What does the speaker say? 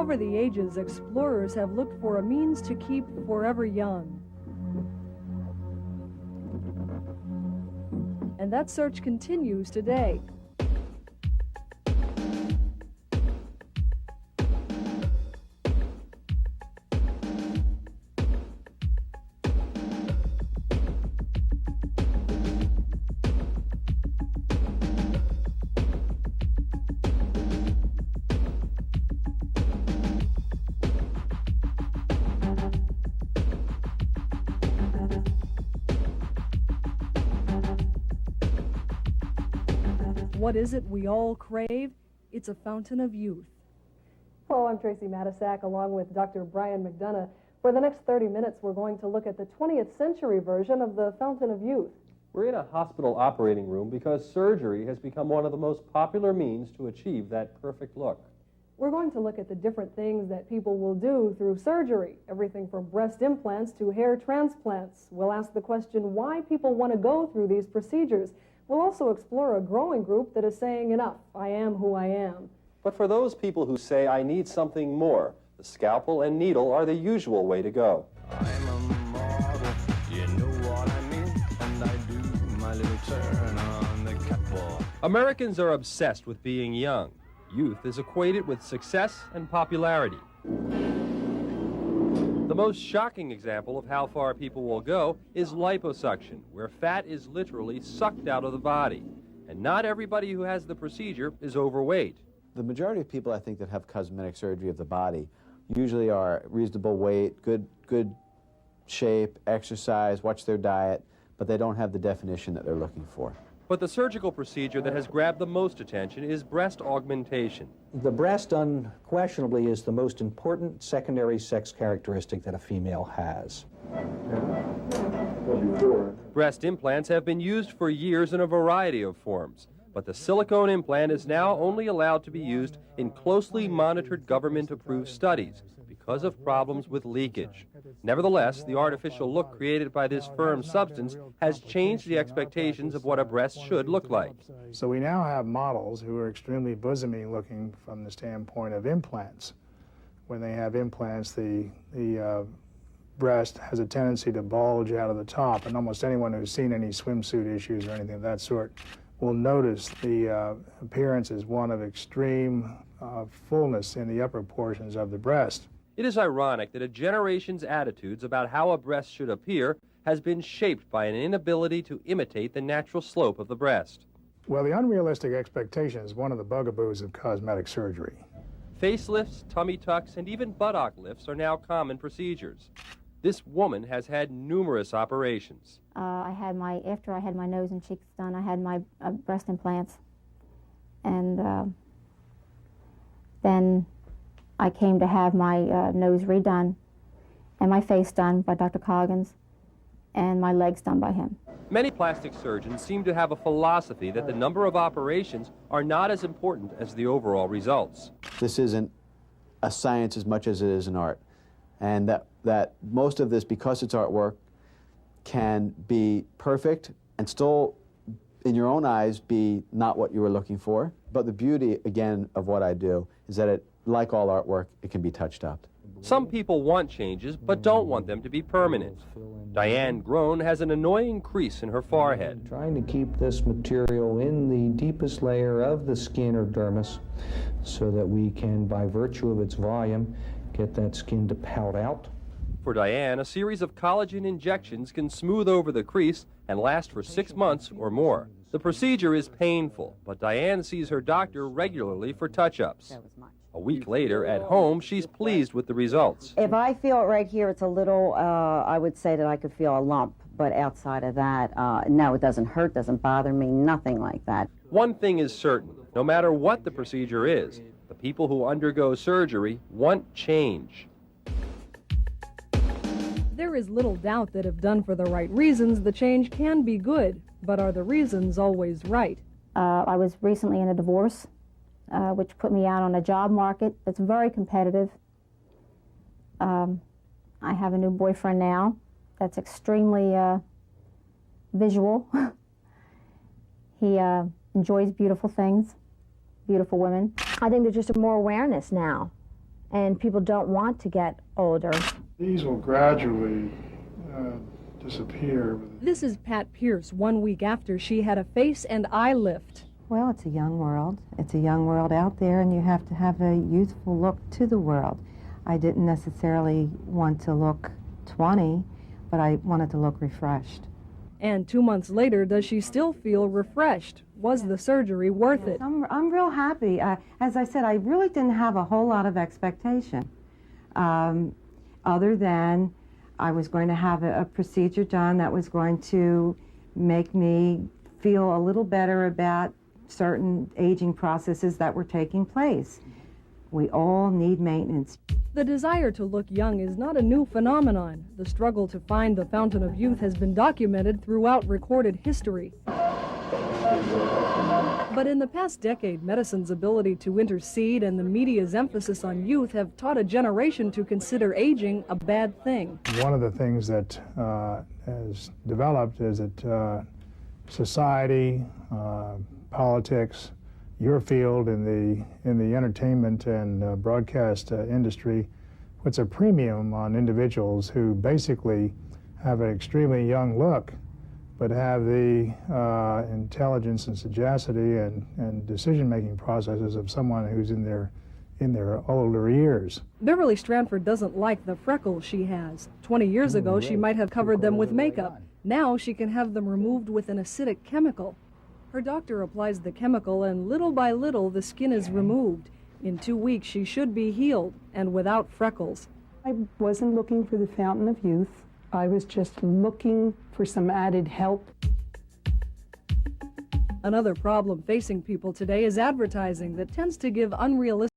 Over the ages, explorers have looked for a means to keep forever young. And that search continues today. What is it we all crave? It's a fountain of youth. Hello, I'm Tracy Matisak, along with Dr. Brian McDonough. For the next 30 minutes, we're going to look at the 20th century version of the fountain of youth. We're in a hospital operating room because surgery has become one of the most popular means to achieve that perfect look. We're going to look at the different things that people will do through surgery, everything from breast implants to hair transplants. We'll ask the question why people want to go through these procedures. We'll also explore a growing group that is saying enough, I am who I am. But for those people who say, I need something more, the scalpel and needle are the usual way to go. I'm a model, you know what I mean, and I do my little turn on the catwalk. Americans are obsessed with being young. Youth is equated with success and popularity. The most shocking example of how far people will go is liposuction, where fat is literally sucked out of the body. And not everybody who has the procedure is overweight. The majority of people, I think, that have cosmetic surgery of the body usually are reasonable weight, good shape, exercise, watch their diet, but they don't have the definition that they're looking for. But the surgical procedure that has grabbed the most attention is breast augmentation. The breast unquestionably is the most important secondary sex characteristic that a female has. Breast implants have been used for years in a variety of forms, but the silicone implant is now only allowed to be used in closely monitored government-approved studies because of problems with leakage. Nevertheless, the artificial look created by this firm substance has changed the expectations of what a breast should look like. So we now have models who are extremely bosomy looking from the standpoint of implants. When they have implants, the breast has a tendency to bulge out of the top, and almost anyone who's seen any swimsuit issues or anything of that sort will notice the appearance is one of extreme fullness in the upper portions of the breast. It is ironic that a generation's attitudes about how a breast should appear has been shaped by an inability to imitate the natural slope of the breast. Well, the unrealistic expectation is one of the bugaboos of cosmetic surgery. Facelifts, tummy tucks, and even buttock lifts are now common procedures. This woman has had numerous operations. After I had my nose and cheeks done, I had my breast implants. And then I came to have my nose redone and my face done by Dr. Collagen and my legs done by him. Many plastic surgeons seem to have a philosophy that the number of operations are not as important as the overall results. This isn't a science as much as it is an art. And that most of this, because it's artwork, can be perfect and still, in your own eyes, be not what you were looking for. But the beauty, again, of what I do is that it, like all artwork, it can be touched up. Some people want changes, but don't want them to be permanent. Diane Groen has an annoying crease in her forehead. Trying to keep this material in the deepest layer of the skin or dermis so that we can, by virtue of its volume, get that skin to pout out. For Diane, a series of collagen injections can smooth over the crease and last for 6 months or more. The procedure is painful, but Diane sees her doctor regularly for touch-ups. A week later, at home, she's pleased with the results. If I feel it right here, it's a little, I would say that I could feel a lump, but outside of that, no, it doesn't hurt, doesn't bother me, nothing like that. One thing is certain, no matter what the procedure is, the people who undergo surgery want change. There is little doubt that if done for the right reasons, the change can be good. But are the reasons always right? I was recently in a divorce, which put me out on a job market that's very competitive. I have a new boyfriend now that's extremely visual. He enjoys beautiful things, beautiful women. I think there's just more awareness now. and people don't want to get older. These will gradually disappear. This is Pat Pierce 1 week after she had a face and eye lift. Well, it's a young world. It's a young world out there, and you have to have a youthful look to the world. I didn't necessarily want to look 20, but I wanted to look refreshed. And 2 months later, does she still feel refreshed? Was the surgery worth it? I'm real happy. As I said, I really didn't have a whole lot of expectation, other than I was going to have a procedure done that was going to make me feel a little better about certain aging processes that were taking place. We all need maintenance. The desire to look young is not a new phenomenon. The struggle to find the fountain of youth has been documented throughout recorded history. But in the past decade, medicine's ability to intercede and the media's emphasis on youth have taught a generation to consider aging a bad thing. One of the things that has developed is that society, politics, your field in the entertainment and broadcast industry puts a premium on individuals who basically have an extremely young look, but have the intelligence and sagacity and decision-making processes of someone who's in their older years. Beverly Stranford doesn't like the freckles she has. 20 years ago, she might have covered them with makeup. Now she can have them removed with an acidic chemical. Her doctor applies the chemical, and little by little, the skin is removed. In 2 weeks, she should be healed and without freckles. I wasn't looking for the fountain of youth. I was just looking for some added help. Another problem facing people today is advertising that tends to give unrealistic